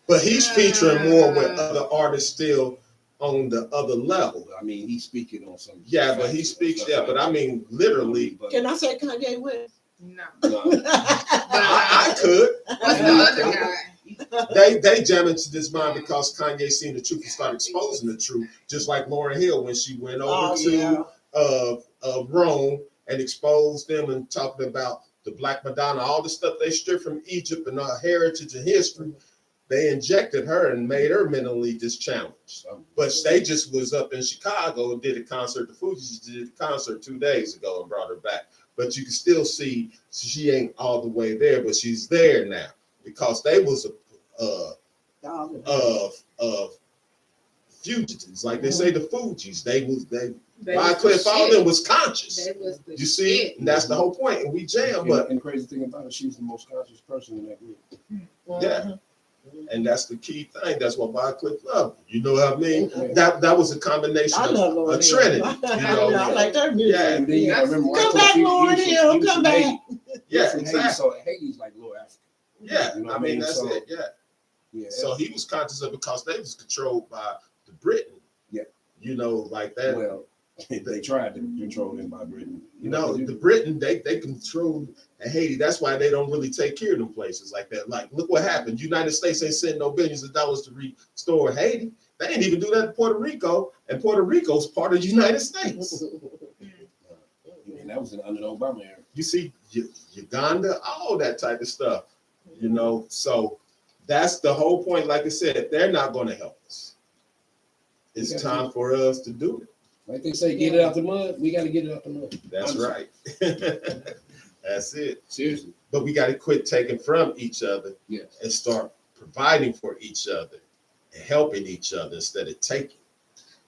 But he's featuring more with other artists still on the other level. I mean, he's speaking on some. Yeah, but he speaks, yeah, but I mean, literally, But- Can I say Kanye West? No. No. I could. What's the other guy? They jam into this mind because Kanye seen the truth and started exposing the truth, just like Lauryn Hill when she went over Oh, to yeah. Rome and exposed them and talking about the Black Madonna, all the stuff they stripped from Egypt and our heritage and history. They injected her and made her mentally dischallenged. But they just was up in Chicago and did a concert. The Fugees did a concert 2 days ago and brought her back. But you can still see she ain't all the way there, but she's there now because they was of fugitives, like they say the Fugees. They Wycliffe, all of them was conscious. They was the You see, shit. and that's the whole point. And we jam, And, but and crazy thing about it, she's the most conscious person in that group. yeah. And that's the key thing. That's what Wycliffe loved. You know what I mean? Mhm. That was a combination I of love Lauryn a Hill. trinity. I like her music. Yeah. And then you gotta remember, Come Wycliffe, back, he was Lauryn from- Hill, he was come from back. Haiti. Yeah, From Haiti, exactly. so Haiti's like Lower Africa. Yeah, You know what I I mean mean? that's So- it. Yeah. Yeah. So he was conscious of it because they was controlled by the Britain. Yeah. You know, like that. Well, They tried to control them by Britain. The Britain, they control Haiti. That's why they don't really take care of them places like that. Like, look what happened. United States ain't sending no billions of dollars to restore Haiti. They didn't even do that in Puerto Rico, and Puerto Rico's part of the United States. And that was under the Obama era. You see, Uganda, all that type of stuff. So that's the whole point. Like I said, they're not going to help us. It's time for us to do it. Like they say, get it out the mud. We got to get it out the mud. That's right. That's it. Seriously. But we got to quit taking from each other Yes. and start providing for each other and helping each other instead of taking.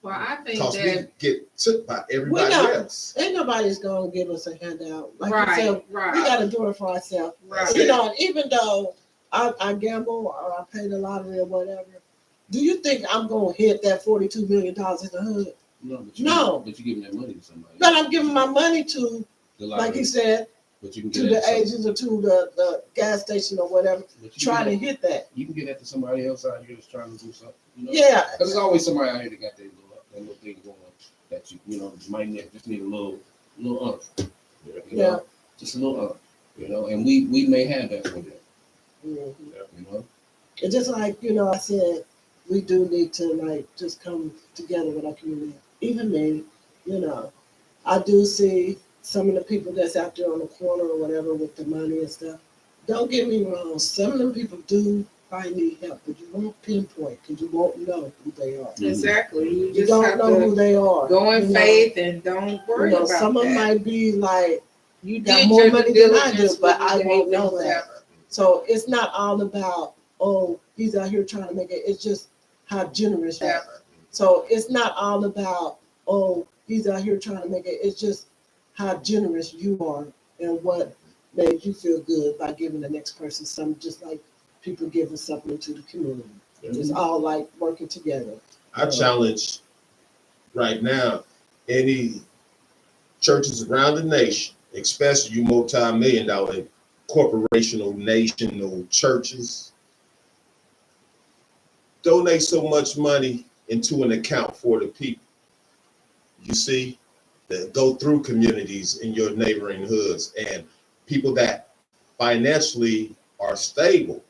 Well, I think Because we that get took by everybody else. Ain't nobody's gonna give us a handout. Like you right, said, we right, gotta do it for ourselves. right. Even though I gamble or I pay the lottery or whatever, do you think I'm gonna hit that $42 million in the hood? No. But you're giving that money to somebody. But I'm giving my money to, like he said, but you can to get the agents or to the gas station or whatever, trying to hit that. You can get that to somebody else out here that's trying to do something. Yeah. Because there's always somebody out here that got that little thing going that you might just need a little Yeah. just a little and we may have that for them. Mhm. It's just like, I said, we do need to just come together with our community. Even me, I do see some of the people that's out there on the corner or whatever with the money and stuff. Don't get me wrong, some of them people do probably need help, but you won't pinpoint because you won't know who they are. Exactly. You You just don't have know who to they are. go in faith and don't worry about Some of them that. might be like, You got did more your money due than I do, diligence but with I your won't date know and that. whatever. so it's not all about, oh, he's out here trying to make it. It's just how generous you are. Whatever. So it's not all about, oh, he's out here trying to make it. It's just how generous you are and what made you feel good by giving the next person something, just like people giving something to the community. It's all like working together. I challenge right now any churches around the nation, especially you multi-million-dollar corporational, national churches, donate so much money into an account for the people. You see, that go through communities in your neighboring hoods and people that financially are stable,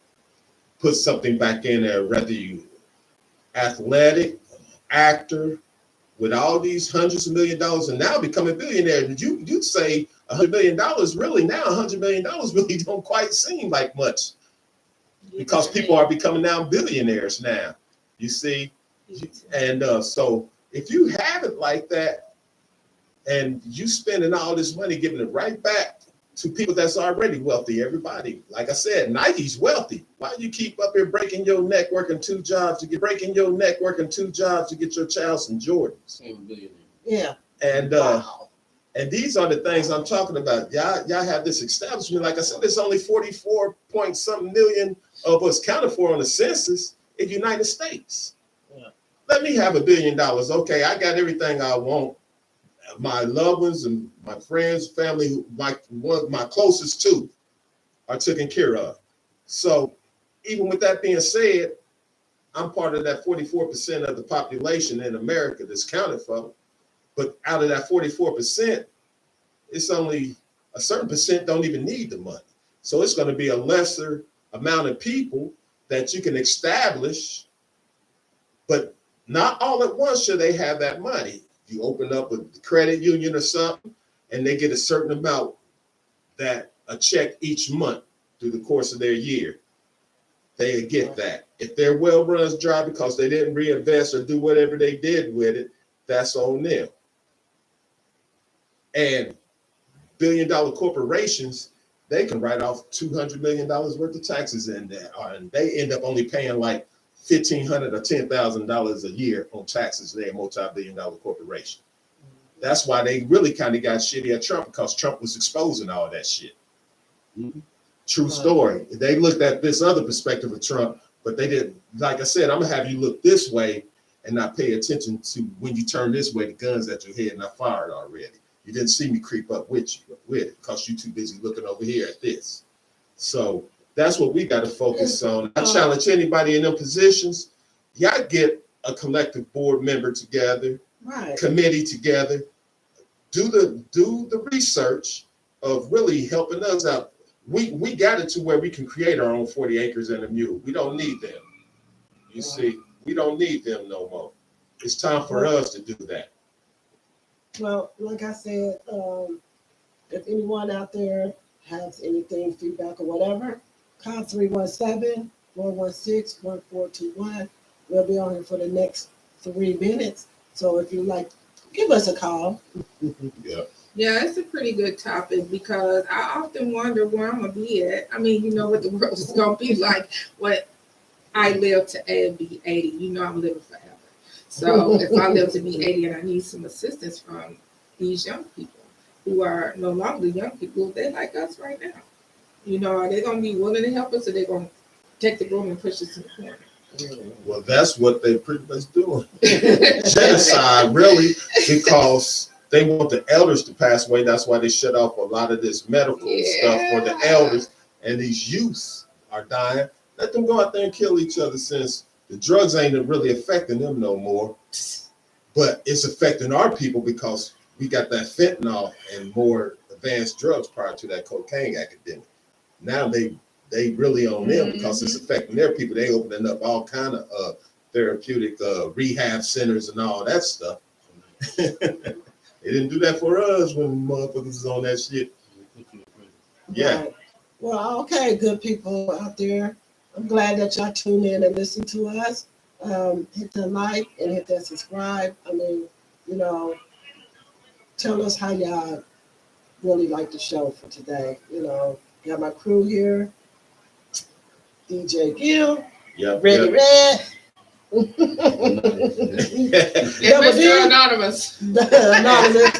put something back in there, whether you athletic, actor, with all these hundreds of $1 million and now become a billionaire. And you'd say $100 million, really now $100 million really don't quite seem like much because people are becoming now billionaires now, you see? And so if you have it like that and you spending all this money, giving it right back to people that's already wealthy, everybody. Like I said, Nike's wealthy. Why do you keep up here breaking your neck, working 2 jobs to get your Charleston Jordans? Same billionaire. Yeah. And Wow. and these are the things I'm talking about. Y'all have this establishment. Like I said, there's only 44 point something million of us counted for on the census in the United States. Yeah. Let me have $1 billion. Okay, I got everything I want. My loved ones and my friends, family, my closest two are taken care of. So even with that being said, I'm part of that 44% of the population in America that's counted for. But out of that 44%, it's only a certain percent don't even need the money. So it's going to be a lesser amount of people that you can establish, but not all at once should they have that money. You open up a credit union or something, and they get a certain amount that a check each month through the course of their year. They get that. If their well runs dry because they didn't reinvest or do whatever they did with it, that's on them. And $1 billion corporations, they can write off $200 million worth of taxes in there, and they end up only paying like $1,500 or $10,000 a year on taxes. They're a multi-billion-dollar corporation. That's why they really kind of got shitty at Trump, because Trump was exposing all that shit. Mm-hmm. True story. They looked at this other perspective of Trump, but they didn't. Like I said, I'm gonna have you look this way and not pay attention to when you turn this way, the guns at your head and I fired already. You didn't see me creep up with it because you're too busy looking over here at this. So that's what we got to focus on. I challenge anybody in them positions. Y'all get a collective board member together Right. committee together, do the research of really helping us out. We got it to where we can create our own 40 acres and a mule. We don't need them. You see, we don't need them no more. It's time for us to do that. Well, like I said, if anyone out there has anything, feedback or whatever, call 317-416-1421. We'll be on here for the next 3 minutes. So if you like, give us a call. Yeah. Yeah, it's a pretty good topic because I often wonder where I'm gonna be at. I mean, you know what the world is gonna be like when I live to be 80. You know I'm living forever. So if I live to be 80 and I need some assistance from these young people who are no longer young people, they're like us right now. You know, are they gonna be willing to help us, or they gonna take the broom and push us in the corner? Well, that's what they pretty much doing. Genocide, really, because they want the elders to pass away. That's why they shut off a lot of this medical stuff for the elders, and these youths are dying. Let them go out there and kill each other, since the drugs ain't really affecting them no more. But it's affecting our people because we got that fentanyl and more advanced drugs prior to that cocaine epidemic. Now they really on them because it's affecting their people. They opening up all kind of therapeutic rehab centers and all that stuff. They didn't do that for us when motherfuckers was on that shit. Yeah. Right. Well, okay, good people out there. I'm glad that y'all tune in and listen to us. Hit the like and hit that subscribe. I mean, you know, tell us how y'all really like the show for today. You know, got my crew here. DJ Gill, Yep. Ready Red. And Double D. Mr. Anonymous. Anonymous.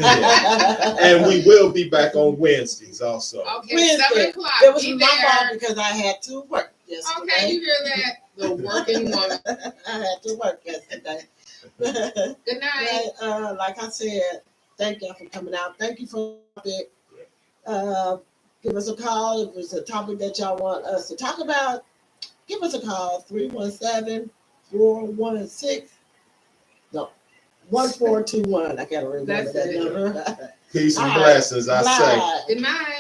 And we will be back on Wednesdays also. Okay, Wednesday. 7 o'clock. It was Be my fault there. because I had to work yesterday. Okay, you hear that? The working woman. I had to work yesterday. Good night. But, like I said, thank y'all for coming out. Thank you for it. Give us a call if it's a topic that y'all want us to talk about. Give us a call, 317-416-1421. I gotta remember That's that it. number. Peace and All right. blessings, I say. Bye. Good night.